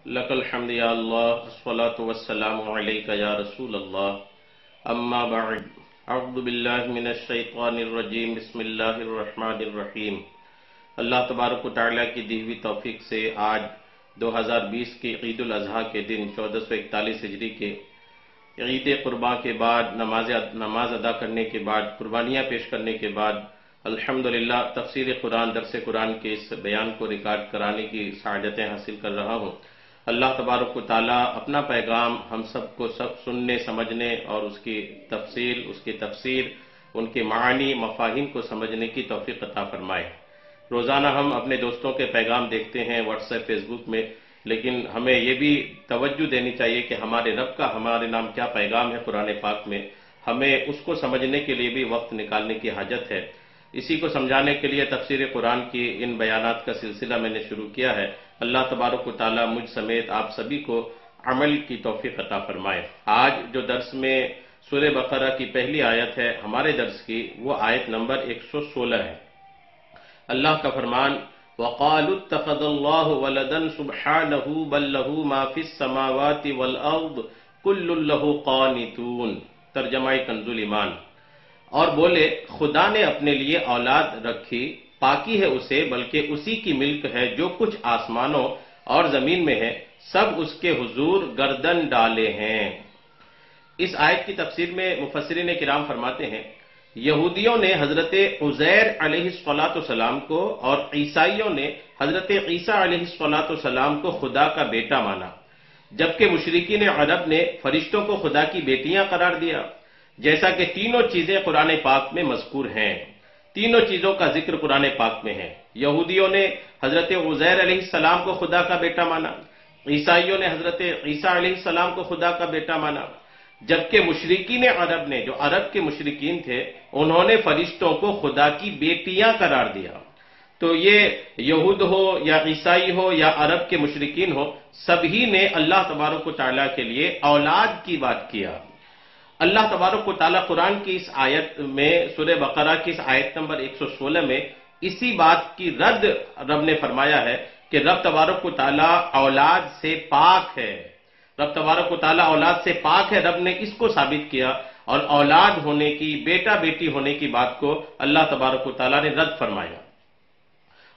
لك الحمد يا الله الصلاة والسلام عليك يا رسول الله اما بعد اعوذ باللہ من الشیطان الرجیم بسم اللہ الرحمن الرحیم۔ اللہ تبارک و تعالیٰ کی دی ہوئی توفیق سے آج 2020 کی عید الاضحیٰ کے دن 1441 ہجری کے عید قرباں کے بعد نماز ادا کرنے کے بعد قربانیاں پیش کرنے کے بعد الحمدللہ تفسیر قرآن درس قرآن کے اس بیان کو ریکارڈ کرانے کی سعادتیں حاصل کر رہا ہوں۔ اللہ تبارک و تعالیٰ اپنا پیغام ہم سب کو سننے سمجھنے اور اس کی تفسیر ان کے معانی مفاہیم کو سمجھنے کی توفیق عطا فرمائے۔ روزانہ ہم اپنے دوستوں کے پیغام دیکھتے ہیں واٹس ایپ فیس بک میں، لیکن ہمیں یہ بھی توجہ دینی چاہیے کہ ہمارے رب کا ہمارے نام کیا پیغام ہے قرآن پاک میں، ہمیں اس کو سمجھنے کے لیے بھی وقت نکالنے کی حاجت ہے۔ اسی کو سمجھانے کے لیے تفسیر قرآن کی ان بیانات کا سلسلہ میں نے شروع کیا ہے۔ اللہ تبارک و تعالیٰ مجھ سمیت آپ سبھی کو عمل کی توفیق عطا فرمائے۔ آج جو درس میں سورہ بقرہ کی پہلی آیت ہے ہمارے درس کی، وہ آیت نمبر 116 ہے۔ اللہ کا فرمان وَقَالُوا اتَّخَذَ اللَّهُ وَلَدًا سُبْحَانَهُ بَل لَّهُ مَا فِي السَّمَاوَاتِ وَالْأَرْضِ كُلٌّ لَّهُ قَانِتُونَ۔ ترجمہ کنز ایمان۔ اور بولے خدا نے اپنے لیے اولاد رکھی، پاکی ہے اسے، بلکہ اسی کی ملک ہے جو کچھ آسمانوں اور زمین میں ہے، سب اس کے حضور گردن ڈالے ہیں۔ اس آیت کی تفسیر میں مفسرین کرام فرماتے ہیں یہودیوں نے حضرت عزیر علیہ السلام کو اور عیسائیوں نے حضرت عیسیٰ علیہ السلام کو خدا کا بیٹا مانا، جبکہ مشرکین عرب نے فرشتوں کو خدا کی بیٹیاں قرار دیا، جیسا کہ تینوں چیزیں قرآن پاک میں مذکور ہیں۔ تینوں چیزوں کا ذکر قرآن پاک میں ہے۔ یہودیوں نے حضرت عزیر علیہ السلام کو خدا کا بیٹا مانا، عیسائیوں نے حضرت عیسیٰ علیہ السلام کو خدا کا بیٹا مانا، جبکہ مشرکین عرب نے، جو عرب کے مشرکین تھے، انہوں نے فرشتوں کو خدا کی بیٹیاں قرار دیا۔ تو یہ یہود ہو یا عیسائی ہو یا عرب کے مشرکین ہو، سبھی نے اللہ تبارک و تعالیٰ کے لیے اولاد کی بات کیا۔ اللہ تبارک و تعالیٰ قرآن کی اس آیت میں سورہ بقرہ کی اس آیت نمبر 116 میں اسی بات کی رد رب نے فرمایا ہے کہ رب تبارک و تعالیٰ اولاد سے پاک ہے۔ رب تبارک و تعالیٰ اولاد سے پاک ہے، رب نے اس کو ثابت کیا، اور اولاد ہونے کی، بیٹا بیٹی ہونے کی بات کو اللہ تبارک و تعالیٰ نے رد فرمایا۔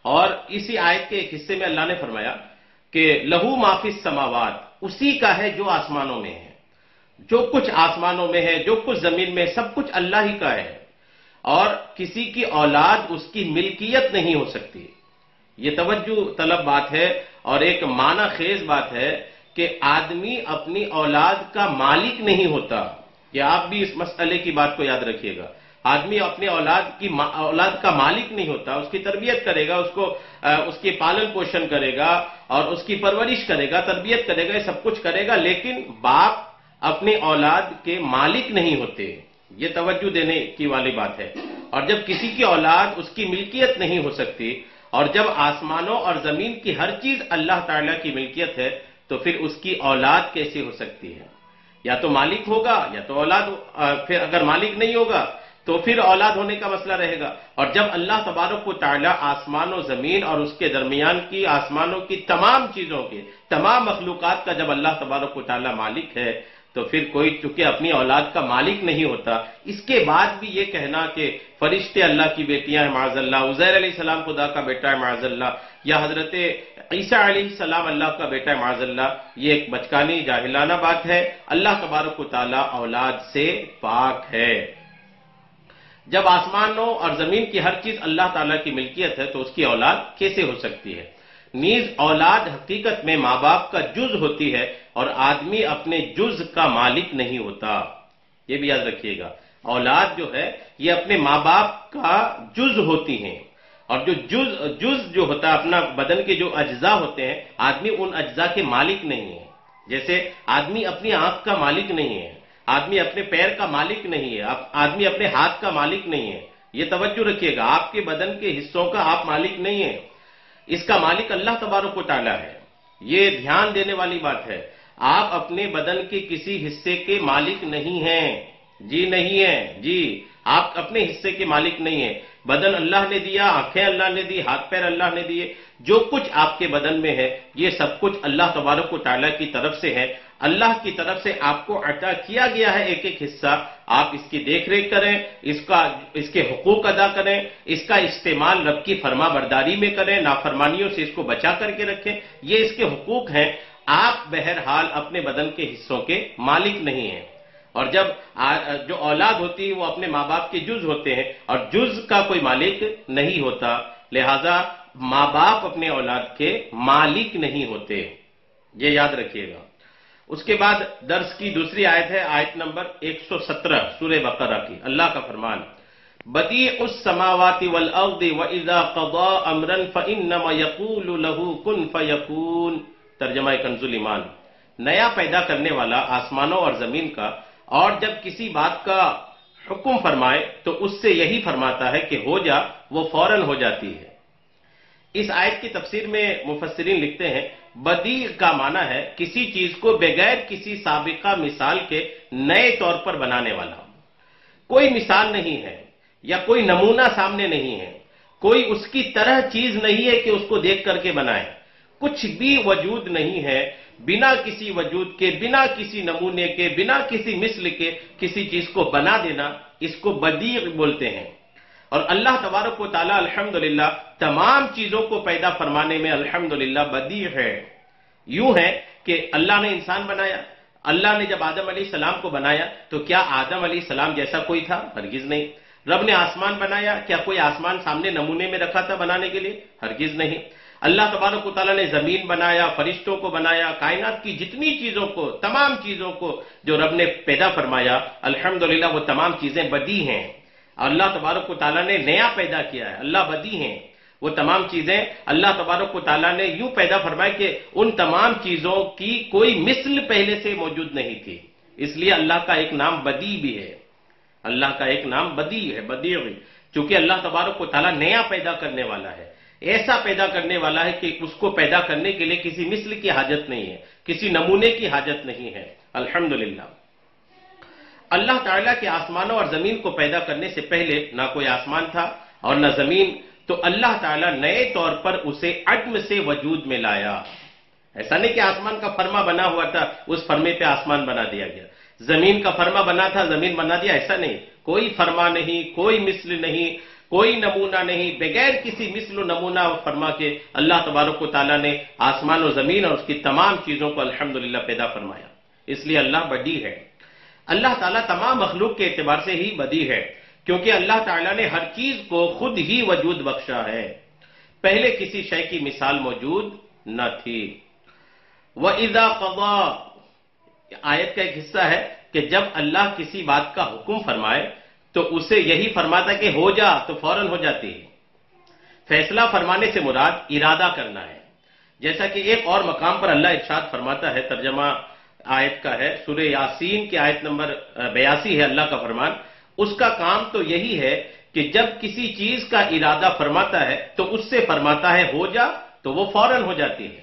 اور اسی آیت کے ایک حصے میں اللہ نے فرمایا کہ لہو ما فی السماوات، اسی کا ہے جو آسمانوں میں ہے، جو کچھ آسمانوں میں ہے، جو کچھ زمین میں، سب کچھ اللہ ہی کا ہے، اور کسی کی اولاد اس کی ملکیت نہیں ہو سکتی۔ یہ توجہ طلب بات ہے اور ایک معنی خیز بات ہے کہ آدمی اپنی اولاد کا مالک نہیں ہوتا۔ یہ آپ بھی اس مسئلے کی بات کو یاد رکھیے گا۔ آدمی اپنی اولاد کا مالک نہیں ہوتا، اس کی تربیت کرے گا، اس کی پالن پوشن کرے گا اور اس کی پرورش کرے گا، تربیت کرے گا، یہ سب کچھ کرے گا، لیکن باپ اپنی اولاد کے مالک نہیں ہوتے۔ یہ توجہ دینے کی والی بات ہے۔ اور جب کسی کی اولاد اس کی ملکیت نہیں ہو سکتی، اور جب آسمانوں اور زمین کی ہر چیز اللہ تعالیٰ کی ملکیت ہے، تو پھر اس کی اولاد کیسے ہو سکتی ہے؟ یا تو مالک ہوگا یا تو اولاد، پھر اگر مالک نہیں ہوگا تو پھر اولاد ہونے کا مسئلہ رہے گا۔ اور جب اللہ تبارک و تعالیٰ آسمان و زمین اور اس کے درمیان کی آسمانوں کی تمام چیزوں کے، تمام مخلوقات کا جب اللہ تبارک و تعالیٰ مالک ہے، تو پھر کوئی چونکہ اپنی اولاد کا مالک نہیں ہوتا۔ اس کے بعد بھی یہ کہنا کہ فرشتے اللہ کی بیٹیاں ہیں معاذ اللہ، عزیر علیہ السلام خدا کا بیٹا ہے معاذ اللہ، یا حضرت عیسیٰ علیہ السلام اللہ کا بیٹا ہے معاذ اللہ، یہ ایک بچکانی جاہلانہ بات ہے۔ اللہ تبارک و تعالیٰ اولاد سے پاک ہے۔ جب آسمانوں اور زمین کی ہر چیز اللہ تعالیٰ کی ملکیت ہے تو اس کی اولاد کیسے ہو سکتی ہے؟ نیز اولاد حقیقت میں ماں باپ کا جز ہوتی ہے، اور آدمی اپنے جز کا مالک نہیں ہوتا۔ یہ بھی یاد رکھیے گا، اولاد جو ہے یہ اپنے ماں باپ کا جز ہوتی ہیں، اور جو جز جو ہوتا ہے، اپنا بدن کے جو اجزاء ہوتے ہیں، آدمی ان اجزاء کے مالک نہیں ہے۔ جیسے آدمی اپنی آنکھ کا مالک نہیں ہے، آدمی اپنے پیر کا مالک نہیں ہے، آدمی اپنے ہاتھ کا مالک نہیں ہے۔ یہ توجہ رکھیے گا، آپ کے بدن کے حصوں کا آپ مالک نہیں ہیں، اس کا مالک اللہ تبارک و تعالیٰ ہے۔ یہ دھیان دینے والی بات ہے۔ آپ اپنے بدن کے کسی حصے کے مالک نہیں ہیں، جی نہیں ہیں، جی آپ اپنے حصے کے مالک نہیں ہیں، بدن اللہ نے دیا، آنکھیں اللہ نے دی، ہاتھ پیر اللہ نے دیے، جو کچھ آپ کے بدن میں ہے یہ سب کچھ اللہ تبارک و تعالیٰ کی طرف سے ہے۔ اللہ کی طرف سے آپ کو عطا کیا گیا ہے ایک ایک حصہ، آپ اس کی دیکھ ریکھ کریں، اس کے حقوق ادا کریں، اس کا استعمال رب کی فرما برداری میں کریں، نافرمانیوں سے اس کو بچا کر کے رکھیں، یہ اس کے حقوق ہیں۔ آپ بہرحال اپنے بدن کے حصوں کے مالک نہیں ہیں، اور جب جو اولاد ہوتی ہے وہ اپنے ماں باپ کے جز ہوتے ہیں، اور جز کا کوئی مالک نہیں ہوتا، لہذا ماں باپ اپنے اولاد کے مالک نہیں ہوتے، یہ یاد رکھیے گا۔ اس کے بعد درس کی دوسری آیت ہے آیت نمبر 117 سورہ بقرہ کی، اللہ کا فرمان، بدیع السماوات والارض واذا قضى امرا فانما يقول له كن فيكون، ترجمہ کنز ایمان، نیا پیدا کرنے والا آسمانوں اور زمین کا، اور جب کسی بات کا حکم فرمائے تو اس سے یہی فرماتا ہے کہ ہو جا، وہ فوراً ہو جاتی ہے۔ اس آیت کی تفسیر میں مفسرین لکھتے ہیں بدیع کا معنی ہے کسی چیز کو بغیر کسی سابقہ مثال کے نئے طور پر بنانے والا، کوئی مثال نہیں ہے یا کوئی نمونہ سامنے نہیں ہے، کوئی اس کی طرح چیز نہیں ہے کہ اس کو دیکھ کر کے بنائے، کچھ بھی وجود نہیں ہے، بنا کسی وجود کے، بنا کسی نمونے کے، بنا کسی مثل کے کسی چیز کو بنا دینا، اس کو بدیع بولتے ہیں۔ اور اللہ تبارک و تعالی الحمدللہ تمام چیزوں کو پیدا فرمانے میں الحمدللہ بدیع ہے۔ یوں ہے کہ اللہ نے انسان بنایا، اللہ نے جب آدم علیہ السلام کو بنایا تو کیا آدم علیہ السلام جیسا کوئی تھا؟ ہرگز نہیں۔ رب نے آسمان بنایا، کیا کوئی آسمان سامنے نمونے میں رکھا تھا بنانے کے لیے؟ ہرگز نہیں۔ اللہ تبارک و تعالیٰ نے زمین بنایا، فرشتوں کو بنایا، کائنات کی جتنی چیزوں کو، تمام چیزوں کو جو رب نے پیدا فرمایا، الحمدللہ وہ تمام چیزیں بدیع ہیں۔ اللہ تبارک و تعالیٰ نے نیا پیدا کیا ہے، اللہ بدیع ہیں۔ وہ تمام چیزیں اللہ تبارک و تعالیٰ نے یوں پیدا فرمایا کہ ان تمام چیزوں کی کوئی مثل پہلے سے موجود نہیں تھی، اس لیے اللہ کا ایک نام بدیع بھی ہے، اللہ کا ایک نام بدیع ہے، بدیع، چونکہ اللہ تبارک و تعالیٰ نیا پیدا کرنے والا ہے، ایسا پیدا کرنے والا ہے کہ اس کو پیدا کرنے کے لیے کسی مثل کی حاجت نہیں ہے، کسی نمونے کی حاجت نہیں ہے، الحمدللہ۔ اللہ تعالیٰ کے آسمانوں اور زمین کو پیدا کرنے سے پہلے نہ کوئی آسمان تھا اور نہ زمین، تو اللہ تعالیٰ نئے طور پر اسے عدم سے وجود میں لایا۔ ایسا نہیں کہ آسمان کا فرما بنا ہوا تھا، اس فرمے پہ آسمان بنا دیا گیا، زمین کا فرما بنا تھا، زمین بنا دیا، ایسا نہیں، کوئی فرما نہیں، کوئی مثل نہیں، کوئی نمونہ نہیں، بغیر کسی مثل و نمونہ فرما کے اللہ تبارک و تعالیٰ نے آسمان و زمین اور اس کی تمام چیزوں کو الحمدللہ پیدا فرمایا، اس لیے اللہ بدیع ہے۔ اللہ تعالیٰ تمام مخلوق کے اعتبار سے ہی بدیع ہے، کیونکہ اللہ تعالیٰ نے ہر چیز کو خود ہی وجود بخشا ہے، پہلے کسی شے کی مثال موجود نہ تھی۔ وَإِذَا قَضَى، آیت کا ایک حصہ ہے کہ جب اللہ کسی بات کا حکم فرمائے تو اسے یہی فرماتا کہ ہو جا تو فوراً ہو جاتی ہے۔ فیصلہ فرمانے سے مراد ارادہ کرنا ہے، جیسا کہ ایک اور مقام پر اللہ ارشاد فرماتا ہے، ترجمہ آیت کا ہے سورہ یاسین کی آیت نمبر 82 ہے اللہ کا فرمان، اس کا کام تو یہی ہے کہ جب کسی چیز کا ارادہ فرماتا ہے تو اس سے فرماتا ہے ہو جا تو وہ فوراً ہو جاتی ہے۔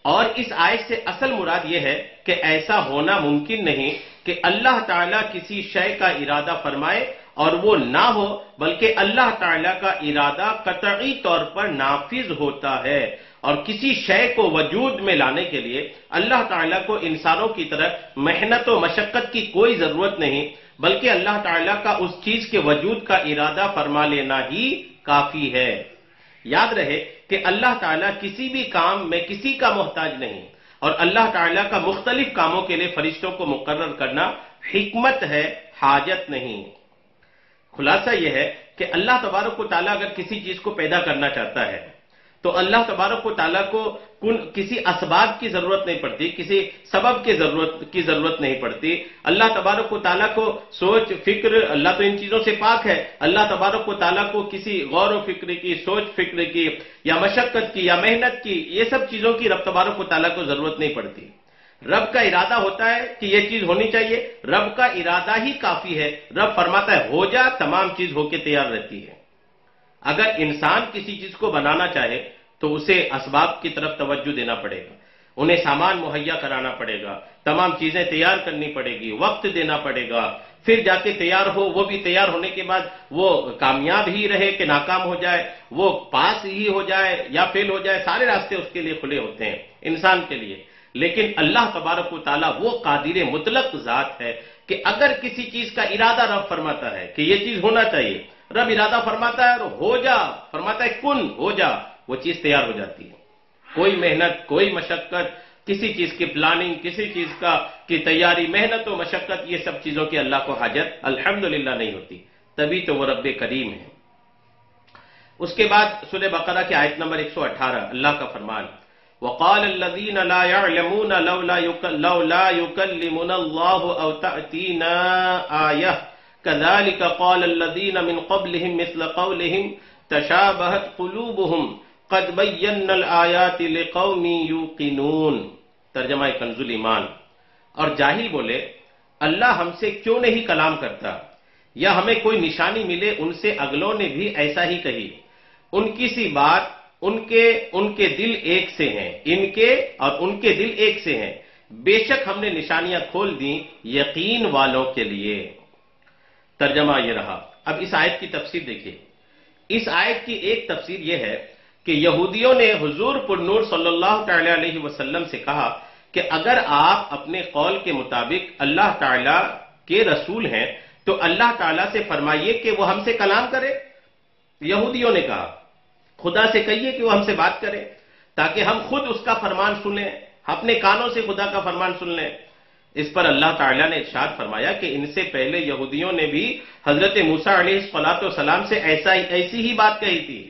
اور اس آیت سے اصل مراد یہ ہے کہ ایسا ہونا ممکن نہیں کہ اللہ تعالیٰ کسی شے کا ارادہ فرمائے اور وہ نہ ہو، بلکہ اللہ تعالیٰ کا ارادہ قطعی طور پر نافذ ہوتا ہے، اور کسی شے کو وجود میں لانے کے لیے اللہ تعالیٰ کو انسانوں کی طرح محنت و مشقت کی کوئی ضرورت نہیں، بلکہ اللہ تعالیٰ کا اس چیز کے وجود کا ارادہ فرما لینا ہی کافی ہے۔ یاد رہے کہ اللہ تعالیٰ کسی بھی کام میں کسی کا محتاج نہیں، اور اللہ تعالیٰ کا مختلف کاموں کے لیے فرشتوں کو مقرر کرنا حکمت ہے، حاجت نہیں۔ خلاصہ یہ ہے کہ اللہ تبارک و تعالیٰ اگر کسی چیز کو پیدا کرنا چاہتا ہے تو اللہ تبارک و تعالیٰ کو کسی اسباب کی ضرورت نہیں پڑتی، کسی سبب کی ضرورت نہیں پڑتی۔ اللہ تبارک و تعالیٰ کو سوچ فکر، اللہ تو ان چیزوں سے پاک ہے، اللہ تبارک و تعالیٰ کو کسی غور و فکر کی، سوچ فکر کی یا مشقت کی یا محنت کی، یہ سب چیزوں کی رب تبارک و تعالیٰ کو ضرورت نہیں پڑتی۔ رب کا ارادہ ہوتا ہے کہ یہ چیز ہونی چاہیے، رب کا ارادہ ہی کافی ہے، رب فرماتا ہے ہو جا، تمام چیز ہو کے تیار رہتی ہے۔ اگر انسان کسی چیز کو بنانا چاہے تو اسے اسباب کی طرف توجہ دینا پڑے گا، انہیں سامان مہیا کرانا پڑے گا، تمام چیزیں تیار کرنی پڑے گی، وقت دینا پڑے گا، پھر جا کے تیار ہو، وہ بھی تیار ہونے کے بعد وہ کامیاب ہی رہے کہ ناکام ہو جائے، وہ پاس ہی ہو جائے یا فیل ہو جائے، سارے راستے اس کے لیے کھلے ہوتے ہیں انسان کے لیے. لیکن اللہ تبارک و تعالیٰ وہ قادر مطلق ذات ہے کہ اگر کسی چیز کا ارادہ رب فرماتا ہے کہ یہ چیز ہونا چاہیے، رب ارادہ فرماتا ہے اور ہو جا، فرماتا ہے کن ہو جا، وہ چیز تیار ہو جاتی ہے. کوئی محنت، کوئی مشقت، کسی چیز کی پلاننگ، کسی چیز کی تیاری، محنت و مشقت، یہ سب چیزوں کی اللہ کو حاجت الحمدللہ نہیں ہوتی. تبھی تو وہ رب کریم ہے. اس کے بعد سورہ بقرہ کی آیت نمبر 118 اللہ کا فرمان، وقال الذين لا يعلمون لولا يكلمنا الله او تأتينا آية كذلك قال الذين من قبلهم مثل قولهم تشابهت قلوبهم قد بينا الآيات لقوم يوقنون. ترجمہ کنز الایمان. اور جاہل بولے اللہ ہم سے کیوں نہیں کلام کرتا، یا ہمیں کوئی نشانی ملے، ان سے اگلوں نے بھی ایسا ہی کہی. ان کی سی بات، ان کے دل ایک سے ہیں، ان کے اور ان کے دل ایک سے ہیں، بے شک ہم نے نشانیاں کھول دیں یقین والوں کے لیے. ترجمہ یہ رہا. اب اس آیت کی تفسیر دیکھیے. اس آیت کی ایک تفسیر یہ ہے کہ یہودیوں نے حضور پر نور صلی اللہ تعالی علیہ وسلم سے کہا کہ اگر آپ اپنے قول کے مطابق اللہ تعالی کے رسول ہیں تو اللہ تعالی سے فرمائیے کہ وہ ہم سے کلام کرے. یہودیوں نے کہا خدا سے کہیے کہ وہ ہم سے بات کرے تاکہ ہم خود اس کا فرمان سنیں، اپنے کانوں سے خدا کا فرمان سن لیں. اس پر اللہ تعالیٰ نے ارشاد فرمایا کہ ان سے پہلے یہودیوں نے بھی حضرت موسیٰ علیہ السلام سے ایسی ہی بات کہی تھی.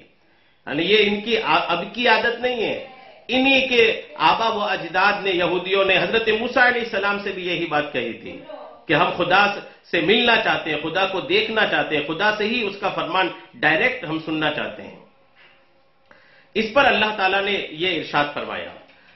یعنی یہ ان کی اب کی عادت نہیں ہے، انہی کے آبا و اجداد نے، یہودیوں نے حضرت موسیٰ علیہ السلام سے بھی یہی بات کہی تھی کہ ہم خدا سے ملنا چاہتے ہیں، خدا کو دیکھنا چاہتے ہیں، خدا سے ہی اس کا فرمان ڈائریکٹ ہم سننا چاہتے ہیں. اس پر اللہ تعالیٰ نے یہ ارشاد فرمایا.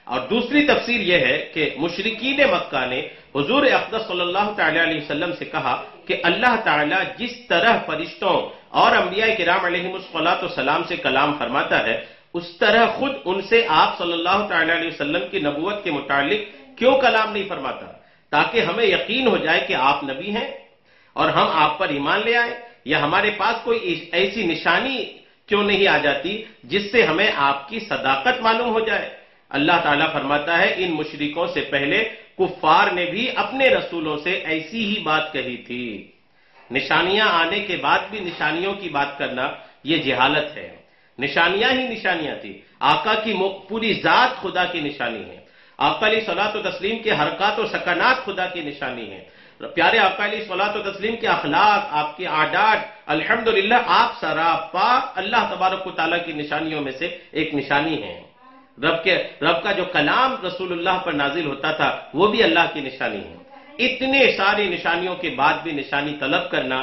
اور دوسری تفسیر یہ ہے کہ مشرکین مکہ نے حضور اقدس صلی اللہ تعالی علیہ وسلم سے کہا کہ اللہ تعالیٰ جس طرح فرشتوں اور انبیاء کرام علیہم السلام سے کلام فرماتا ہے، اس طرح خود ان سے آپ صلی اللہ تعالی علیہ وسلم کی نبوت کے متعلق کیوں کلام نہیں فرماتا، تاکہ ہمیں یقین ہو جائے کہ آپ نبی ہیں اور ہم آپ پر ایمان لے آئیں، یا ہمارے پاس کوئی ایسی نشانی کیوں نہیں آ جاتی جس سے ہمیں آپ کی صداقت معلوم ہو جائے. اللہ تعالیٰ فرماتا ہے ان مشرکوں سے پہلے کفار نے بھی اپنے رسولوں سے ایسی ہی بات کہی تھی. نشانیاں آنے کے بعد بھی نشانیوں کی بات کرنا یہ جہالت ہے. نشانیاں ہی نشانیاں تھی. آقا کی پوری ذات خدا کی نشانی ہے. آقا علیہ صلاۃ و تسلیم کے حرکات و سکنات خدا کی نشانی ہے. پیارے آقا علیہ صلاۃ و تسلیم کے اخلاق، آپ کے عادات، الحمدللہ آپ سراپا اللہ تبارک و تعالیٰ کی نشانیوں میں سے ایک نشانی ہے. رب کا جو کلام رسول اللہ پر نازل ہوتا تھا وہ بھی اللہ کی نشانی ہے. اتنے ساری نشانیوں کے بعد بھی نشانی طلب کرنا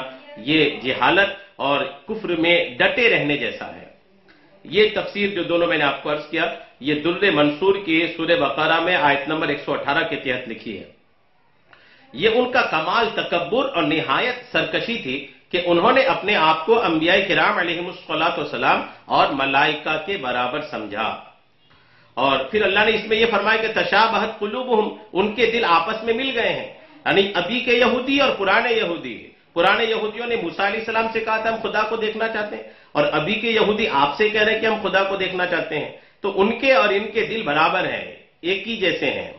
یہ جہالت اور کفر میں ڈٹے رہنے جیسا ہے. یہ تفسیر جو دونوں میں نے آپ کو عرض کیا، یہ در منصور کی سورہ بقرہ میں آیت نمبر 118 کے تحت لکھی ہے. یہ ان کا کمال تکبر اور نہایت سرکشی تھی کہ انہوں نے اپنے آپ کو انبیاء کرام علیہم السلام اور ملائکہ کے برابر سمجھا. اور پھر اللہ نے اس میں یہ فرمایا کہ تشابہت قلوبہم، ان کے دل آپس میں مل گئے ہیں. یعنی ابھی کے یہودی اور پرانے یہودیوں نے موسیٰ علیہ السلام سے کہا تھا ہم خدا کو دیکھنا چاہتے ہیں، اور ابھی کے یہودی آپ سے کہہ رہے ہیں کہ ہم خدا کو دیکھنا چاہتے ہیں. تو ان کے اور ان کے دل برابر ہیں، ایک ہی جیسے ہیں.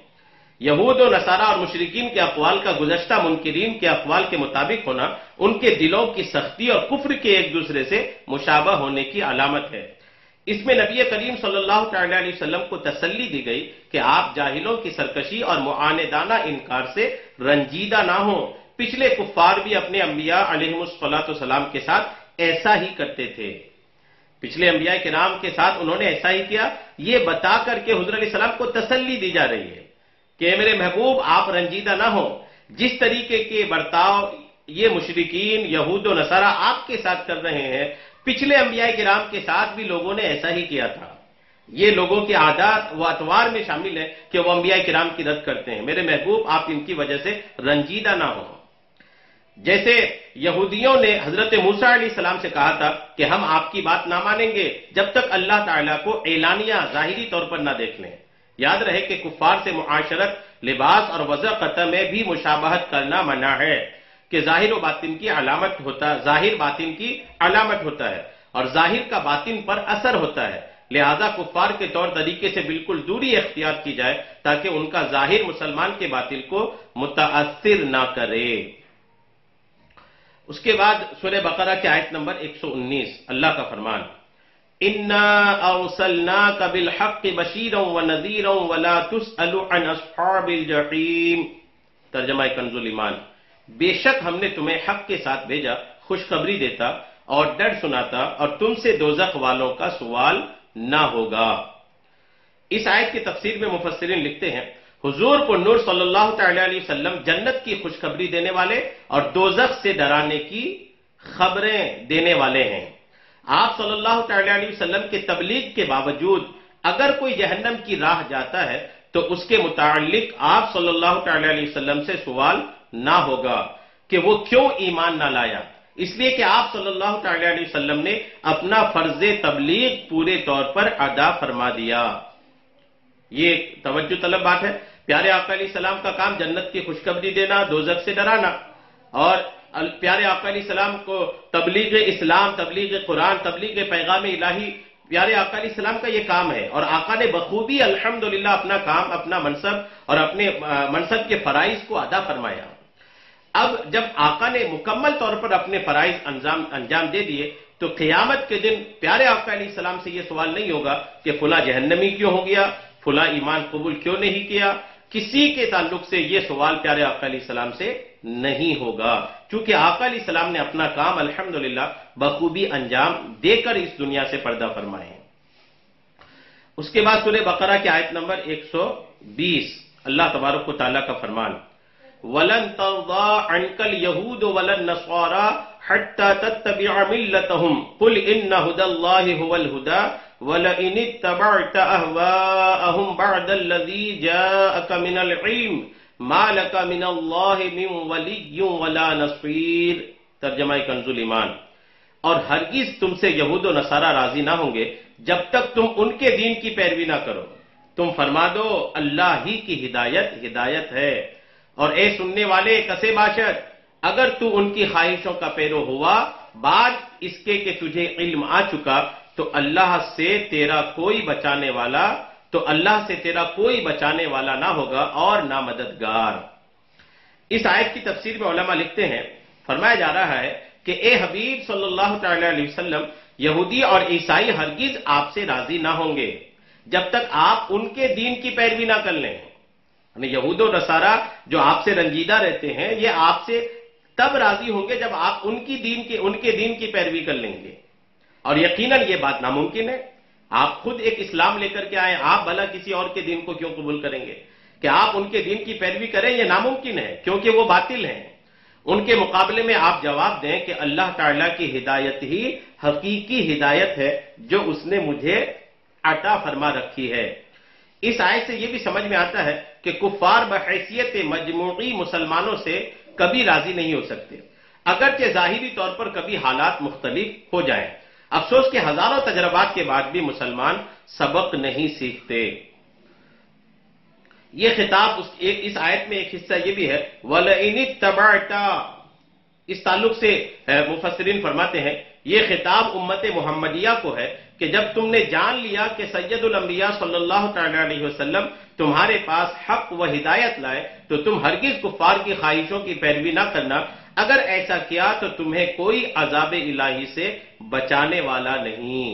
یہود و نصارہ اور مشرکین کے اقوال کا گزشتہ منکرین کے اقوال کے مطابق ہونا ان کے دلوں کی سختی اور کفر کے ایک دوسرے سے مشابہ ہونے کی علامت ہے. اس میں نبی کریم صلی اللہ تعالی علیہ وسلم کو تسلی دی گئی کہ آپ جاہلوں کی سرکشی اور معاندانہ انکار سے رنجیدہ نہ ہوں. پچھلے کفار بھی اپنے انبیاء علیہم السلام کے ساتھ ایسا ہی کرتے تھے. پچھلے انبیاء کرام کے ساتھ انہوں نے ایسا ہی کیا. یہ بتا کر کے حضور علیہ السلام کو تسلی دی جا رہی ہے کہ میرے محبوب آپ رنجیدہ نہ ہوں. جس طریقے کے برتاؤ یہ مشرکین یہود و نصارہ آپ کے ساتھ کر رہے ہیں، پچھلے انبیاء کرام کے ساتھ بھی لوگوں نے ایسا ہی کیا تھا. یہ لوگوں کے عادات و اطوار میں شامل ہے کہ وہ انبیاء کرام کی رد کرتے ہیں. میرے محبوب آپ ان کی وجہ سے رنجیدہ نہ ہوں. جیسے یہودیوں نے حضرت موسیٰ علیہ السلام سے کہا تھا کہ ہم آپ کی بات نہ مانیں گے جب تک اللہ تعالیٰ کو اعلانیہ ظاہری طور پر نہ دیکھ لیں. یاد رہے کہ کفار سے معاشرت، لباس اور وضع قطع میں بھی مشابہت کرنا منع ہے کہ ظاہر و باطن کی علامت ہوتا، ظاہر باطن کی علامت ہوتا ہے اور ظاہر کا باطن پر اثر ہوتا ہے، لہذا کفار کے طور طریقے سے بالکل دوری اختیار کی جائے تاکہ ان کا ظاہر مسلمان کے باطن کو متاثر نہ کرے۔ اس کے بعد سورہ بقرہ کی آیت نمبر 119 اللہ کا فرمان، اِنَّا أَرْسَلْنَاكَ بِالْحَقِّ بَشِيرًا وَنَذِيرًا وَلَا تُسْأَلُ عَنْ أَصْحَابِ الْجَحِيمِ۔ ترجمہ کنز ایمان، بے شک ہم نے تمہیں حق کے ساتھ بھیجا، خوشخبری دیتا اور ڈر سناتا، اور تم سے دوزخ والوں کا سوال نہ ہوگا۔ اس آیت کی تفسیر میں مفسرین لکھتے ہیں، حضور پر نور صلی اللہ تعالی علیہ وسلم جنت کی خوشخبری دینے والے اور دوزخ سے ڈرانے کی خبریں دینے والے ہیں۔ آپ صلی اللہ تعالی علیہ وسلم کے تبلیغ کے باوجود اگر کوئی جہنم کی راہ جاتا ہے تو اس کے متعلق آپ صلی اللہ تعالی علیہ وسلم سے سوال نہ ہوگا کہ وہ کیوں ایمان نہ لایا، اس لیے کہ آپ صلی اللہ تعالی علیہ وسلم نے اپنا فرض تبلیغ پورے طور پر ادا فرما دیا۔ یہ توجہ طلب بات ہے۔ پیارے آقا علیہ السلام کا کام جنت کی خوشخبری دینا، دوزخ سے ڈرانا، اور پیارے آقا علیہ السلام کو تبلیغ اسلام، تبلیغ قرآن، تبلیغ پیغام الہی، پیارے آقا علیہ السلام کا یہ کام ہے، اور آقا نے بخوبی الحمدللہ اپنا کام، اپنا منصب اور اپنے منصب کے فرائض کو ادا فرمایا۔ اب جب آقا نے مکمل طور پر اپنے فرائض انجام دے دیے تو قیامت کے دن پیارے آقا علیہ السلام سے یہ سوال نہیں ہوگا کہ فلاں جہنمی کیوں ہو گیا، فلاں ایمان قبول کیوں نہیں کیا۔ کسی کے تعلق سے یہ سوال پیارے آقا علیہ السلام سے نہیں ہوگا، چونکہ آقا علیہ السلام نے اپنا کام الحمدللہ بخوبی انجام دے کر اس دنیا سے پردہ فرمائے۔ اس کے بعد سورہ بقرہ کی آیت نمبر 120 اللہ تبارک و تعالیٰ کا فرمان، وَلَن تَرْضَىٰ عَنْكَ الْيَهُودُ وَلَا النَّصَارَىٰ حَتَّىٰ تَتَّبِعَ مِلَّتَهُمْ قُلْ إِنَّ هُدَى اللَّهِ هُوَ الْهُدَىٰ وَلَئِنِ اتَّبَعْتَ أَهْوَاءَهُمْ بَعْدَ الَّذِي جَاءَكَ مِنَ الْعِلْمِ مَا لَكَ مِنَ اللَّهِ مِن وَلِيٍّ وَلَا نَصِيرٍ۔ ترجمہ کنز ایمان، اور ہرگز تم سے یہود و نصارہ راضی نہ ہوں گے جب تک تم ان کے دین کی پیروی نہ کرو۔ تم فرما دو اللہ ہی کی ہدایت ہے، اور اے سننے والے کسے باشد، اگر تو ان کی خواہشوں کا پیرو ہوا بعد اس کے کہ تجھے علم آ چکا تو اللہ سے تیرا کوئی بچانے والا نہ ہوگا اور نہ مددگار۔ اس آیت کی تفسیر میں علماء لکھتے ہیں، فرمایا جا رہا ہے کہ اے حبیب صلی اللہ تعالی علیہ وسلم، یہودی اور عیسائی ہرگز آپ سے راضی نہ ہوں گے جب تک آپ ان کے دین کی پیروی نہ کر لیں۔ یعنی یہود و نصارہ جو آپ سے رنجیدہ رہتے ہیں، یہ آپ سے تب راضی ہوں گے جب آپ ان کے دین کی پیروی کر لیں گے، اور یقیناً یہ بات ناممکن ہے۔ آپ خود ایک اسلام لے کر کے آئے، آپ بھلا کسی اور کے دین کو کیوں قبول کریں گے؟ کہ آپ ان کے دین کی پیروی کریں یہ ناممکن ہے، کیونکہ وہ باطل ہیں۔ ان کے مقابلے میں آپ جواب دیں کہ اللہ تعالیٰ کی ہدایت ہی حقیقی ہدایت ہے جو اس نے مجھے عطا فرما رکھی ہے۔ اس آیت سے یہ بھی سمجھ میں آتا ہے کہ کفار بحیثیت مجموعی مسلمانوں سے کبھی راضی نہیں ہو سکتے، اگرچہ ظاہری طور پر کبھی حالات مختلف ہو جائیں۔ افسوس کہ ہزاروں تجربات کے بعد بھی مسلمان سبق نہیں سیکھتے۔ یہ خطاب اس آیت میں ایک حصہ یہ بھی ہے، وَلَئِنِ اتَّبَعْتَ، اس تعلق سے مفسرین فرماتے ہیں یہ خطاب امت محمدیہ کو ہے کہ جب تم نے جان لیا کہ سید الانبیاء صلی اللہ تعالی علیہ وسلم تمہارے پاس حق و ہدایت لائے تو تم ہرگز کفار کی خواہشوں کی پیروی نہ کرنا، اگر ایسا کیا تو تمہیں کوئی عذاب الہی سے بچانے والا نہیں۔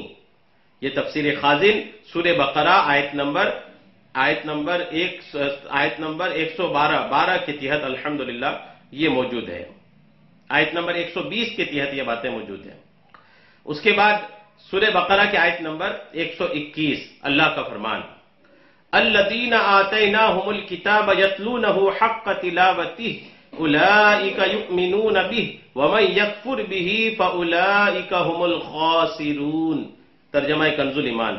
یہ تفسیر خازن سورہ بقرہ آیت نمبر 112 کے تحت الحمدللہ یہ موجود ہے، آیت نمبر 120 کے تحت یہ باتیں موجود ہیں۔ اس کے بعد سورہ بقرہ کی آیت نمبر 121 اللہ کا فرمان، الذین آتیناہم الکتاب یتلونہ حق تلاوتہ اولئک یؤمنون بہ ومن یکفر بہ فاولئک هم الخاسرون۔ ترجمہ کنز ایمان،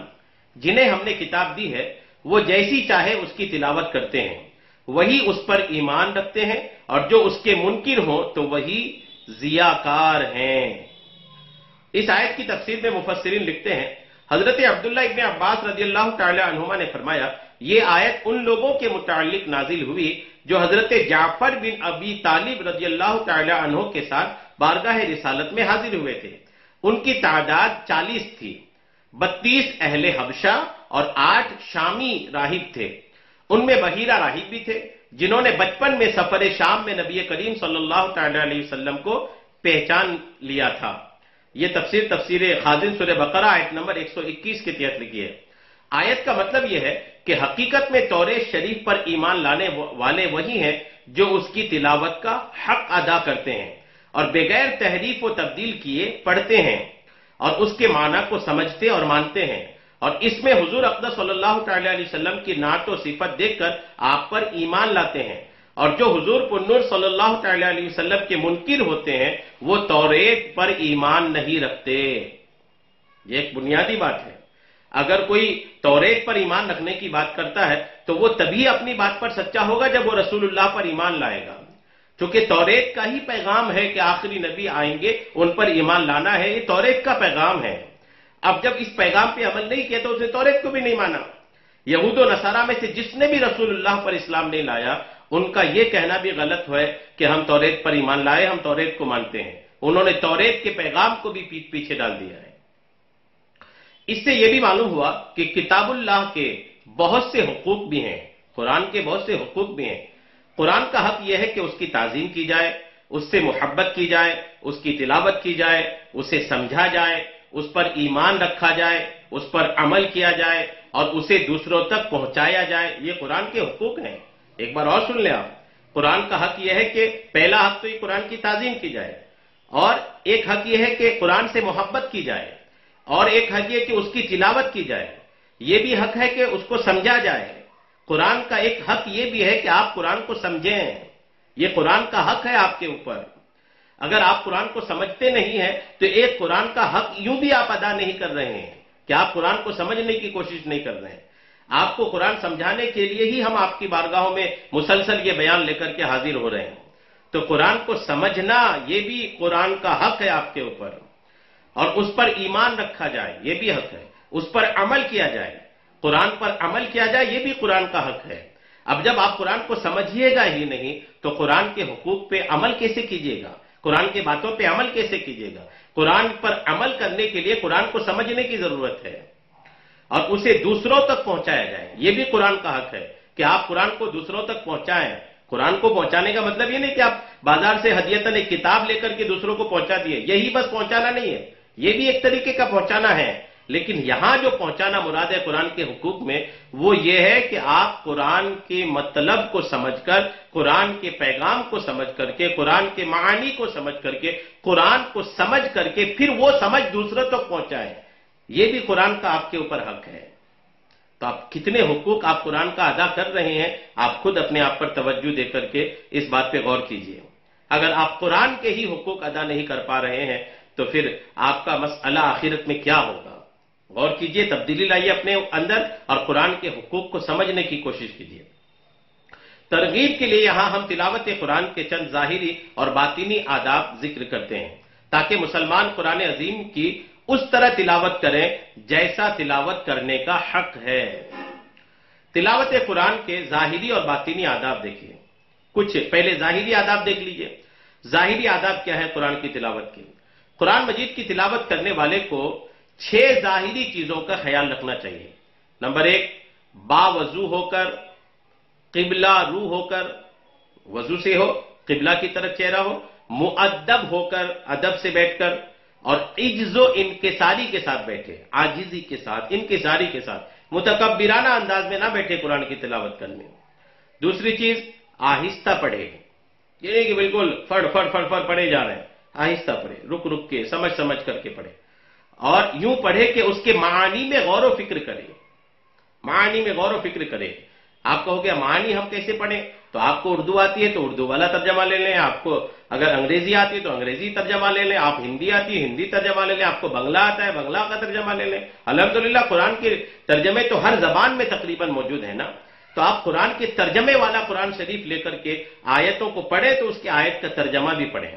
جنہیں ہم نے کتاب دی ہے وہ جیسی چاہے اس کی تلاوت کرتے ہیں، وہی اس پر ایمان رکھتے ہیں، اور جو اس کے منکر ہوں تو وہی ضیاءکار ہیں۔ اس آیت کی تفسیر میں مفسرین لکھتے ہیں، حضرت عبداللہ ابن عباس رضی اللہ تعالی عنہما نے فرمایا یہ آیت ان لوگوں کے متعلق نازل ہوئی جو حضرت جعفر بن ابی طالب رضی اللہ تعالی عنہ کے ساتھ بارگاہ رسالت میں حاضر ہوئے تھے۔ ان کی تعداد 40 تھی، 32 اہل حبشہ اور 8 شامی راہب تھے۔ ان میں بحیرہ راہب بھی تھے جنہوں نے بچپن میں سفر شام میں نبی کریم صلی اللہ تعالی علیہ وسلم کو پہچان لیا تھا۔ یہ تفسیر خازن سورہ بقرہ آیت نمبر 121 کے تحت لکھی ہے۔ آیت کا مطلب یہ ہے کہ حقیقت میں توریت شریف پر ایمان لانے والے وہی ہیں جو اس کی تلاوت کا حق ادا کرتے ہیں اور بغیر تحریف و تبدیل کیے پڑھتے ہیں اور اس کے معنی کو سمجھتے اور مانتے ہیں، اور اس میں حضور اقدس صلی اللہ تعالی علیہ وسلم کی نعت و صفت دیکھ کر آپ پر ایمان لاتے ہیں، اور جو حضور پنور صلی اللہ تعالی علیہ وسلم کے منکر ہوتے ہیں وہ توریت پر ایمان نہیں رکھتے۔ یہ ایک بنیادی بات ہے۔ اگر کوئی توریت پر ایمان رکھنے کی بات کرتا ہے تو وہ تبھی اپنی بات پر سچا ہوگا جب وہ رسول اللہ پر ایمان لائے گا، چونکہ توریت کا ہی پیغام ہے کہ آخری نبی آئیں گے، ان پر ایمان لانا ہے، یہ توریت کا پیغام ہے۔ اب جب اس پیغام پہ عمل نہیں کیا تو اس نے توریت کو بھی نہیں مانا۔ یہود و نصارہ میں سے جس نے بھی رسول اللہ پر اسلام نہیں لایا، ان کا یہ کہنا بھی غلط ہے کہ ہم توریت پر ایمان لائے، ہم توریت کو مانتے ہیں۔ انہوں نے توریت کے پیغام کو بھی پیچھے ڈال دیا ہے۔ اس سے یہ بھی معلوم ہوا کہ کتاب اللہ کے بہت سے حقوق بھی ہیں، قرآن کے بہت سے حقوق بھی ہیں۔ قرآن کا حق یہ ہے کہ اس کی تعظیم کی جائے، اس سے محبت کی جائے، اس کی تلاوت کی جائے، اسے سمجھا جائے، اس پر ایمان رکھا جائے، اس پر عمل کیا جائے اور اسے دوسروں تک پہنچایا جائے۔ یہ قرآن کے حقوق ہیں۔ ایک بار اور سن لیں آپ، قرآن کا حق یہ ہے کہ پہلا حق تو یہ قرآن کی تعظیم کی جائے، اور ایک حق یہ ہے کہ قرآن سے محبت کی جائے، اور ایک حق یہ کہ اس کی تلاوت کی جائے۔ یہ بھی حق ہے کہ اس کو سمجھا جائے۔ قرآن کا ایک حق یہ بھی ہے کہ آپ قرآن کو سمجھیں، یہ قرآن کا حق ہے آپ کے اوپر۔ اگر آپ قرآن کو سمجھتے نہیں ہیں تو ایک قرآن کا حق یوں بھی آپ ادا نہیں کر رہے ہیں کہ آپ قرآن کو سمجھنے کی کوشش نہیں کر رہے ہیں۔ آپ کو قرآن سمجھانے کے لیے ہی ہم آپ کی بارگاہوں میں مسلسل یہ بیان لے کر کے حاضر ہو رہے ہیں۔ تو قرآن کو سمجھنا یہ بھی قرآن کا حق ہے آپ کے اوپر، اور اس پر ایمان رکھا جائے یہ بھی حق ہے، اس پر عمل کیا جائے، قرآن پر عمل کیا جائے یہ بھی قرآن کا حق ہے۔ اب جب آپ قرآن کو سمجھیے گا ہی نہیں تو قرآن کے حقوق پہ عمل کیسے کیجیے گا؟ قرآن کی باتوں پہ عمل کیسے کیجیے گا؟ قرآن پر عمل کرنے کے لیے قرآن کو سمجھنے کی ضرورت ہے اور اسے دوسروں تک پہنچایا جائے، یہ بھی قرآن کا حق ہے کہ آپ قرآن کو دوسروں تک پہنچائیں۔ قرآن کو پہنچانے کا مطلب یہ نہیں کہ آپ بازار سے ہدیتاً ایک کتاب لے کر کے دوسروں کو پہنچا دیے، یہی بس پہنچانا نہیں ہے، یہ بھی ایک طریقے کا پہنچانا ہے۔ لیکن یہاں جو پہنچانا مراد ہے قرآن کے حقوق میں وہ یہ ہے کہ آپ قرآن کے مطلب کو سمجھ کر، قرآن کے پیغام کو سمجھ کر کے، قرآن کے معانی کو سمجھ کر کے، قرآن کو سمجھ کر کے پھر وہ سمجھ دوسروں تک پہنچائیں۔ یہ بھی قرآن کا آپ کے اوپر حق ہے۔ تو آپ کتنے حقوق آپ قرآن کا ادا کر رہے ہیں، آپ خود اپنے آپ پر توجہ دے کر کے اس بات پہ غور کیجئے۔ اگر آپ قرآن کے ہی حقوق ادا نہیں کر پا رہے ہیں تو پھر آپ کا مسئلہ آخرت میں کیا ہوگا؟ غور کیجئے، تبدیلی لائیے اپنے اندر اور قرآن کے حقوق کو سمجھنے کی کوشش کیجئے۔ ترغیب کے لیے یہاں ہم تلاوت قرآن کے چند ظاہری اور باطنی آداب ذکر کرتے ہیں تاکہ مسلمان قرآن عظیم کی اس طرح تلاوت کریں جیسا تلاوت کرنے کا حق ہے۔ تلاوت قرآن کے ظاہری اور باطنی آداب دیکھیے۔ کچھ پہلے ظاہری آداب دیکھ لیجئے۔ ظاہری آداب کیا ہے قرآن کی تلاوت کے؟ قرآن مجید کی تلاوت کرنے والے کو 6 ظاہری چیزوں کا خیال رکھنا چاہیے۔ نمبر 1، باوضو ہو کر، قبلہ رو ہو کر، وضو سے ہو، قبلہ کی طرف چہرہ ہو، مؤدب ہو کر، ادب سے بیٹھ کر، اور عجز و انکساری کے ساتھ بیٹھے، عاجزی کے ساتھ، انکساری کے ساتھ، متکبرانہ انداز میں نہ بیٹھے قرآن کی تلاوت کرنے۔ دوسری چیز، آہستہ پڑھے، یہ نہیں کہ بالکل فڑ فڑ فڑ فڑ پڑھے جا رہے ہیں، آہستہ پڑھے، رک رک کے، سمجھ سمجھ کر کے پڑھے، اور یوں پڑھے کہ اس کے معانی میں غور و فکر کرے، معانی میں غور و فکر کرے۔ آپ کہو گے معانی ہم کیسے پڑھیں؟ تو آپ کو اردو آتی ہے تو اردو والا ترجمہ لے لیں، آپ کو اگر انگریزی آتی ہے تو انگریزی ترجمہ لے لیں، آپ ہندی آتی ہے ہندی ترجمہ لے لیں، آپ کو بنگلہ آتا ہے بنگلہ کا ترجمہ لے لیں۔ الحمدللہ قرآن کے ترجمے تو ہر زبان میں تقریباً موجود ہے نا، تو آپ قرآن کے ترجمے والا قرآن شریف لے کر کے آیتوں کو پڑھیں تو اس کی آیت کا ترجمہ بھی پڑھیں،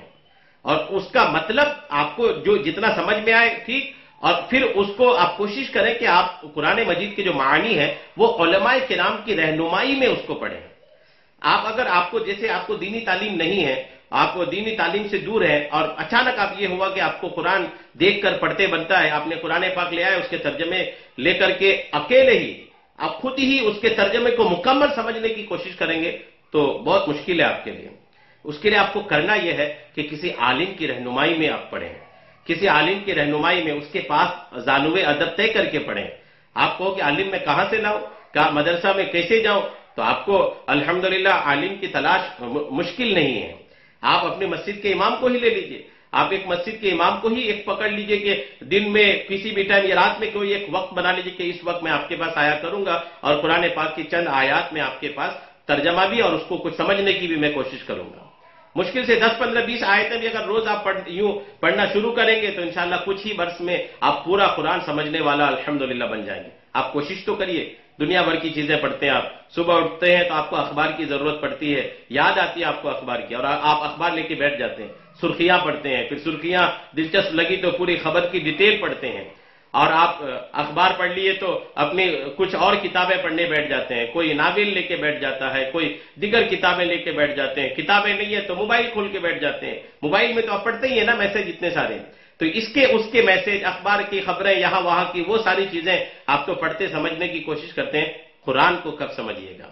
اور اس کا مطلب آپ کو جو جتنا سمجھ میں آئے ٹھیک، اور پھر اس کو آپ کوشش کریں کہ آپ قرآن مجید کے جو معانی ہے وہ علماء کرام کی رہنمائی میں اس کو پڑھیں. اگر آپ کو جیسے آپ کو دینی تعلیم نہیں ہے، آپ کو دینی تعلیم سے دور ہے، اور اچانک آپ یہ ہوا کہ آپ کو قرآن دیکھ کر پڑھتے بنتا ہے، آپ نے قرآن پاک لے آئے، اس کے ترجمے لے کر کے اکیلے ہی آپ خود ہی اس کے ترجمے کو مکمل سمجھنے کی کوشش کریں گے تو بہت مشکل ہے آپ کے لیے. اس کے لیے آپ کو کرنا یہ ہے کہ کسی عالم کی رہنمائی میں آپ پڑھیں، کسی عالم کی رہنمائی میں اس کے پاس زانو ادب طے کر کے پڑھیں. آپ کہو کہ عالم میں کہاں سے لاؤں، کہاں مدرسہ میں کیسے جاؤں، تو آپ کو الحمدللہ عالم کی تلاش مشکل نہیں ہے. آپ اپنی مسجد کے امام کو ہی لے لیجئے، آپ ایک مسجد کے امام کو ہی ایک پکڑ لیجئے کہ دن میں کسی بھی ٹائم یا رات میں کوئی ایک وقت بنا لیجئے کہ اس وقت میں آپ کے پاس آیا کروں گا اور قرآن پاک کی چند آیات میں آپ کے پاس ترجمہ بھی اور اس کو کچھ سمجھنے کی بھی میں کوشش کروں گا. مشکل سے 10 15 20 آیتیں بھی اگر روز آپ یوں پڑھنا شروع کریں گے تو انشاءاللہ کچھ ہی برس میں آپ پورا قرآن سمجھنے والا الحمدللہ بن جائیں گے. آپ کوشش تو کریے. دنیا بھر کی چیزیں پڑھتے ہیں، آپ صبح اٹھتے ہیں تو آپ کو اخبار کی ضرورت پڑتی ہے، یاد آتی ہے آپ کو اخبار کی، اور آپ اخبار لے کے بیٹھ جاتے ہیں، سرخیاں پڑھتے ہیں، پھر سرخیاں دلچسپ لگی تو پوری خبر کی ڈیٹیل پڑھتے ہیں، اور آپ اخبار پڑھ لیے تو اپنی کچھ اور کتابیں پڑھنے بیٹھ جاتے ہیں، کوئی ناول لے کے بیٹھ جاتا ہے، کوئی دیگر کتابیں لے کے بیٹھ جاتے ہیں، کتابیں نہیں ہے تو موبائل کھول کے بیٹھ جاتے ہیں. موبائل میں تو آپ پڑھتے ہی ہیں نا میسج اتنے سارے، تو اس کے میسج، اخبار کی خبریں یہاں وہاں کی وہ ساری چیزیں آپ تو پڑھتے سمجھنے کی کوشش کرتے ہیں. قرآن کو کب سمجھیے گا؟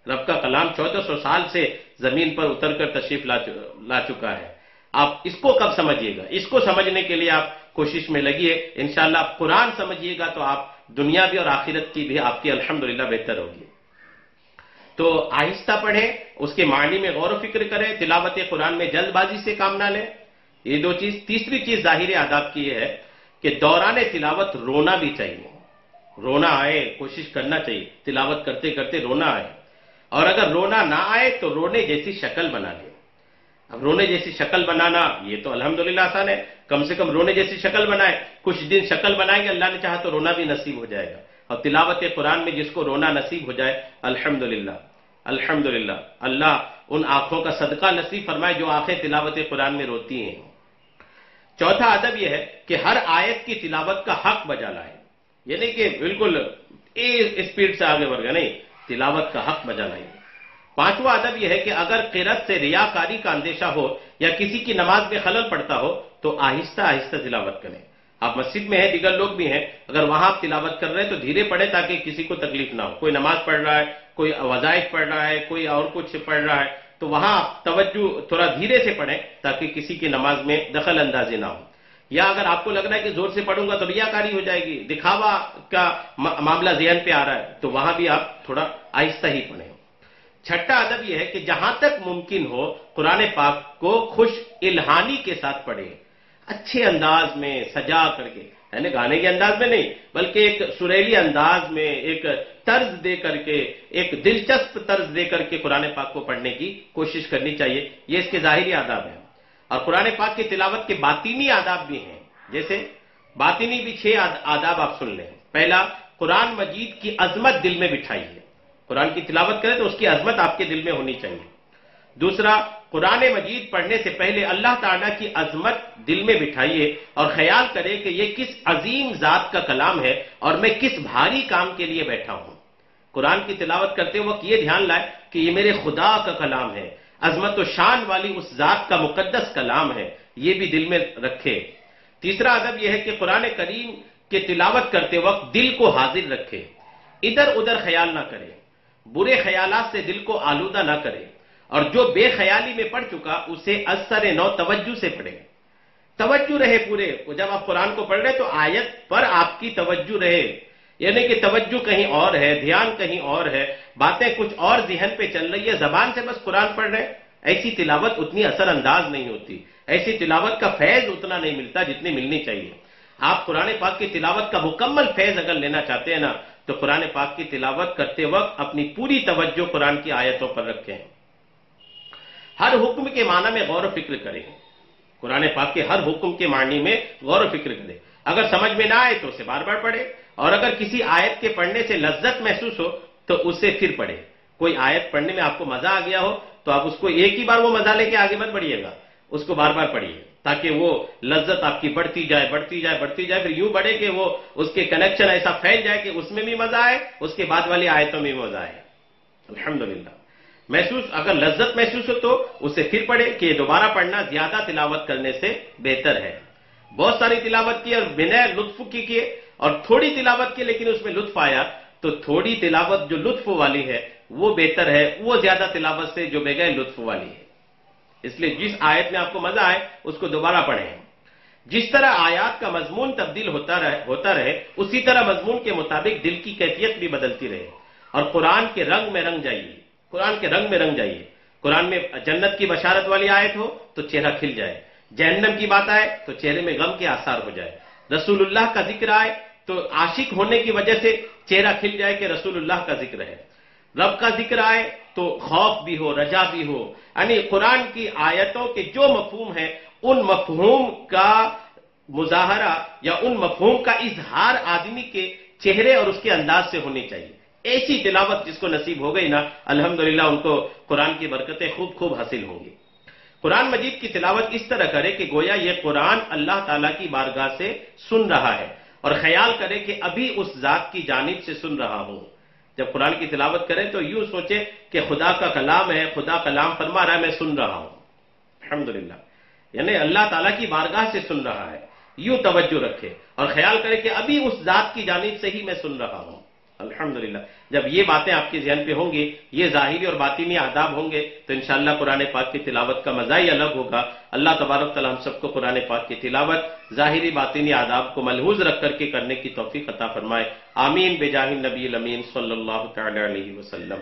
رب کا کلام 1400 سال سے زمین پر اتر کر تشریف لا چکا ہے. آپ اس کو کب سمجھیے گا؟ اس کو سمجھنے کے لیے آپ کوشش میں لگیے. انشاءاللہ آپ قرآن سمجھیے گا تو آپ دنیا بھی اور آخرت کی بھی آپ کی الحمدللہ بہتر ہوگی. تو آہستہ پڑھیں، اس کے معنی میں غور و فکر کریں، تلاوت قرآن میں جلد بازی سے کام نہ لیں. یہ 2 چیز. تیسری چیز ظاہر آداب کی یہ ہے کہ دوران تلاوت رونا بھی چاہیے. رونا آئے، کوشش کرنا چاہیے تلاوت کرتے کرتے رونا آئے، اور اگر رونا نہ آئے تو رونے جیسی شکل بنا لیں. اب رونے جیسی شکل بنانا یہ تو الحمدللہ آسان ہے، کم سے کم رونے جیسی شکل بنائے. کچھ دن شکل بنائیں گے، اللہ نے چاہا تو رونا بھی نصیب ہو جائے گا. اور تلاوت قرآن میں جس کو رونا نصیب ہو جائے الحمدللہ الحمدللہ، اللہ ان آنکھوں کا صدقہ نصیب فرمائے جو آنکھیں تلاوت قرآن میں روتی ہیں. چوتھا ادب یہ ہے کہ ہر آیت کی تلاوت کا حق بجا لائے. یہ نہیں کہ بالکل اسپیڈ سے آگے بڑھ گیا، نہیں، تلاوت کا حق بجا لائیں. پانچواں ادب یہ ہے کہ اگر قرأت سے ریاکاری کا اندیشہ ہو یا کسی کی نماز میں خلل پڑتا ہو تو آہستہ آہستہ تلاوت کریں. آپ مسجد میں ہیں، دیگر لوگ بھی ہیں، اگر وہاں آپ تلاوت کر رہے ہیں تو دھیرے پڑھیں تاکہ کسی کو تکلیف نہ ہو. کوئی نماز پڑھ رہا ہے، کوئی وظائف پڑھ رہا ہے، کوئی اور کچھ پڑھ رہا ہے، تو وہاں آپ توجہ تھوڑا دھیرے سے پڑھیں تاکہ کسی کی نماز میں دخل اندازی نہ ہو. یا اگر آپ کو لگ رہا ہے کہ زور سے پڑھوں گا تو ریاکاری ہو جائے گی، دکھاوا کا معاملہ ذہن پہ آ رہا ہے، تو وہاں بھی آپ تھوڑا آہستہ ہی پڑھیں. چھٹا ادب یہ ہے کہ جہاں تک ممکن ہو قرآن پاک کو خوش الہانی کے ساتھ پڑھیں، اچھے انداز میں سجا کر کے، یعنی گانے کے انداز میں نہیں بلکہ ایک سریلی انداز میں، ایک طرز دے کر کے، ایک دلچسپ طرز دے کر کے قرآن پاک کو پڑھنے کی کوشش کرنی چاہیے. یہ اس کے ظاہری آداب ہیں. اور قرآن پاک کی تلاوت کے باطینی آداب بھی ہیں. جیسے باطینی بھی 6 آداب آپ سن لیں. پہلا، قرآن مجید کی عظمت دل میں بٹھائیے. قرآن کی تلاوت کریں تو اس کی عظمت آپ کے دل میں ہونی چاہیے. دوسرا، قرآن مجید پڑھنے سے پہلے اللہ تعالیٰ کی عظمت دل میں بٹھائیے اور خیال کریں کہ یہ کس عظیم ذات کا کلام ہے اور میں کس بھاری کام کے لیے بیٹھا ہوں. قرآن کی تلاوت کرتے وقت یہ دھیان لائے کہ یہ میرے خدا کا کلام ہے، عظمت و شان والی اس ذات کا مقدس کلام ہے، یہ بھی دل میں رکھے. تیسرا ادب یہ ہے کہ قرآن کریم کے تلاوت کرتے وقت دل کو حاضر رکھے، ادھر ادھر خیال نہ کرے، برے خیالات سے دل کو آلودہ نہ کرے، اور جو بے خیالی میں پڑھ چکا اسے اثر نو توجہ سے پڑھے. توجہ رہے پورے، جب آپ قرآن کو پڑھ رہے تو آیت پر آپ کی توجہ رہے، یعنی کہ توجہ کہیں اور ہے، دھیان کہیں اور ہے، باتیں کچھ اور ذہن پہ چل رہی ہے، زبان سے بس قرآن پڑھ رہے. ایسی تلاوت اتنی اثر انداز نہیں ہوتی، ایسی تلاوت کا فیض اتنا نہیں ملتا جتنی ملنی چاہیے. آپ قرآن پاک کی تلاوت کا مکمل فیض اگر لینا چاہتے ہیں نا تو قرآن پاک کی تلاوت کرتے وقت اپنی پوری توجہ قرآن کی آیتوں پر رکھیں. ہر حکم کے معنی میں غور و فکر کریں. قرآن پاک کے ہر حکم کے معنی میں غور و فکر کریں. اگر سمجھ میں نہ آئے تو اسے بار بار پڑھیں، اور اگر کسی آیت کے پڑھنے سے لذت محسوس ہو تو اسے پھر پڑھیں. کوئی آیت پڑھنے میں آپ کو مزہ آ گیا ہو تو آپ اس کو ایک ہی بار وہ مزہ لے کے آگے مت بڑھیے گا، اس کو بار بار پڑھیے تاکہ وہ لذت آپ کی بڑھتی جائے بڑھتی جائے بڑھتی جائے، پھر یوں بڑھے کہ وہ اس کے کنیکشن ایسا پھیل جائے کہ اس میں بھی مزہ آئے، اس کے بعد والی آیتوں میں بھی مزہ آئے۔ الحمدللہ اگر لذت محسوس ہو تو اسے پھر پڑھے کہ یہ دوبارہ پڑھنا زیادہ تلاوت کرنے سے بہتر ہے۔ بہت ساری تلاوت کی اور بنا لطف کی کیے، اور تھوڑی تلاوت کی لیکن اس میں لطف آیا، تو تھوڑی تلاوت جو لطف والی ہے وہ بہتر ہے، وہ زیادہ تلاوت سے جو بغیر لطف والی ہے۔ اس لیے جس آیت میں آپ کو مزہ آئے اس کو دوبارہ پڑھیں۔ جس طرح آیات کا مضمون تبدیل ہوتا رہے اسی طرح مضمون کے مطابق دل کی کیفیت بھی بدلتی رہے، اور قرآن کے رنگ میں رنگ جائیے، قرآن کے رنگ میں رنگ جائیے۔ قرآن میں جنت کی بشارت والی آیت ہو تو چہرہ کھل جائے، جہنم کی بات آئے تو چہرے میں غم کے آثار ہو جائے، رسول اللہ کا ذکر آئے تو عاشق ہونے کی وجہ سے چہرہ کھل جائے کہ رسول اللہ کا ذکر ہے، رب کا ذکر آئے تو خوف بھی ہو، رجا بھی ہو۔ یعنی قرآن کی آیتوں کے جو مفہوم ہے ان مفہوم کا مظاہرہ یا ان مفہوم کا اظہار آدمی کے چہرے اور اس کے انداز سے ہونی چاہیے۔ ایسی تلاوت جس کو نصیب ہو گئی نا، الحمدللہ ان کو قرآن کی برکتیں خوب حاصل ہوں گی۔ قرآن مجید کی تلاوت اس طرح کرے کہ گویا یہ قرآن اللہ تعالیٰ کی بارگاہ سے سن رہا ہے، اور خیال کرے کہ ابھی اس ذات کی جانب سے سن رہا ہوں۔ جب قرآن کی تلاوت کریں تو یوں سوچے کہ خدا کا کلام ہے، خدا کلام فرما رہا ہے، میں سن رہا ہوں، الحمدللہ، یعنی اللہ تعالیٰ کی بارگاہ سے سن رہا ہے، یوں توجہ رکھے اور خیال کرے کہ ابھی اس ذات کی جانب سے ہی میں سن رہا ہوں، الحمدللہ۔ جب یہ باتیں آپ کے ذہن پہ ہوں گی، یہ ظاہری اور باطنی آداب ہوں گے، تو انشاءاللہ قرآن پاک کی تلاوت کا مزہ ہی الگ ہوگا۔ اللہ تبارک تعالی ہم سب کو قرآن پاک کی تلاوت ظاہری باطنی آداب کو ملحوظ رکھ کر کے کرنے کی توفیق عطا فرمائے، آمین بجاہ النبی الامین صلی اللہ تعالی علیہ وسلم۔